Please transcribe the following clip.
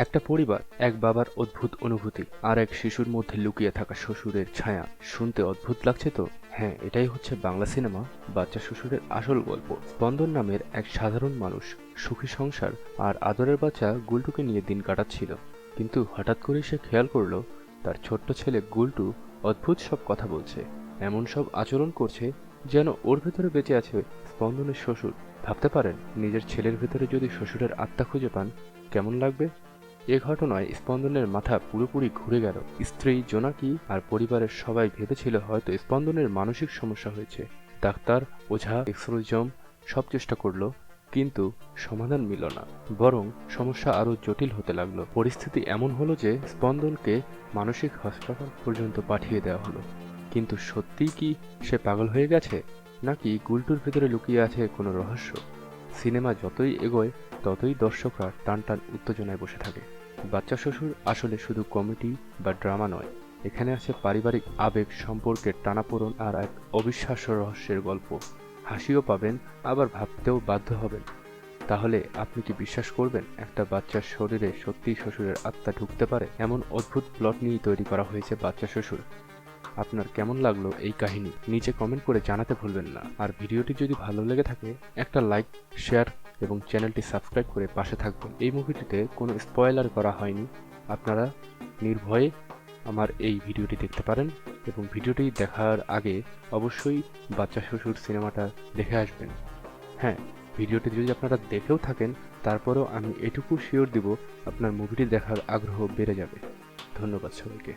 একটা পরিবার, এক বাবার অদ্ভুত অনুভূতি আর এক শিশুর মধ্যে লুকিয়ে থাকা শ্বশুরের ছায়া। শুনতে অদ্ভুত লাগছে তো? হ্যাঁ, এটাই হচ্ছে বাংলা সিনেমা বাচ্চা শ্বশুরের আসল গল্প। স্পন্দন নামের এক সাধারণ মানুষ সুখী সংসার আর আদরের বাচ্চা গুলটুকে নিয়ে দিন কাটাচ্ছিল। কিন্তু হঠাৎ করে সে খেয়াল করলো তার ছোট্ট ছেলে গুলটু অদ্ভুত সব কথা বলছে, এমন সব আচরণ করছে যেন ওর ভেতরে বেঁচে আছে স্পন্দনের শ্বশুর। ভাবতে পারেন, নিজের ছেলের ভেতরে যদি শ্বশুরের আত্মা খুঁজে পান কেমন লাগবে? এ ঘটনায় স্পন্দনের মাথা পুরোপুরি ঘুরে গেল। স্ত্রী জোনাকি আর পরিবারের সবাই ভেবেছিল হয়তো স্পন্দনের মানসিক সমস্যা হয়েছে। ডাক্তার, ওঝা, এক্সোরসিজম সব চেষ্টা করলো, কিন্তু সমাধান মিলল না, বরং সমস্যা আরো জটিল হতে লাগলো। পরিস্থিতি এমন হলো যে স্পন্দনকে মানসিক হাসপাতাল পর্যন্ত পাঠিয়ে দেওয়া হলো। কিন্তু সত্যিই কি সে পাগল হয়ে গেছে, নাকি গুলটুর ভেতরে লুকিয়ে আছে কোনো রহস্য? সিনেমা যতই এগোয় ততই দর্শকরা টান টান উত্তেজনায় বসে থাকে। বাচ্চা শ্বশুর আসলে শুধু কমেডি বা ড্রামা নয়, এখানে আছে পারিবারিক আবেগ, সম্পর্কের টানাপোড়েন আর এক অবিশ্বাস্য রহস্যের গল্প। হাসিও পাবেন, আবার ভাবতেও বাধ্য হবেন। তাহলে আপনি কি বিশ্বাস করবেন একটা বাচ্চার শরীরে সত্যিই শ্বশুরের আত্মা ঢুকতে পারে? এমন অদ্ভুত প্লট নিয়েই তৈরি করা হয়েছে বাচ্চা শ্বশুর। আপনার কেমন লাগলো এই কাহিনী নিচে কমেন্ট করে জানাতে ভুলবেন না। আর ভিডিওটি যদি ভালো লেগে থাকে একটা লাইক, শেয়ার এবং চ্যানেলটি সাবস্ক্রাইব করে পাশে থাকবেন। এই মুভিটিতে কোনো স্পয়লার করা হয়নি, আপনারা নির্ভয়ে আমার এই ভিডিওটি দেখতে পারেন এবং ভিডিওটি দেখার আগে অবশ্যই বাচ্চা শ্বশুর সিনেমাটা দেখে আসবেন। হ্যাঁ, ভিডিওটি যদি আপনারা দেখেও থাকেন তারপরেও আমি এটুকু শিওর দিব আপনার মুভিটি দেখার আগ্রহ বেড়ে যাবে। ধন্যবাদ সবাইকে।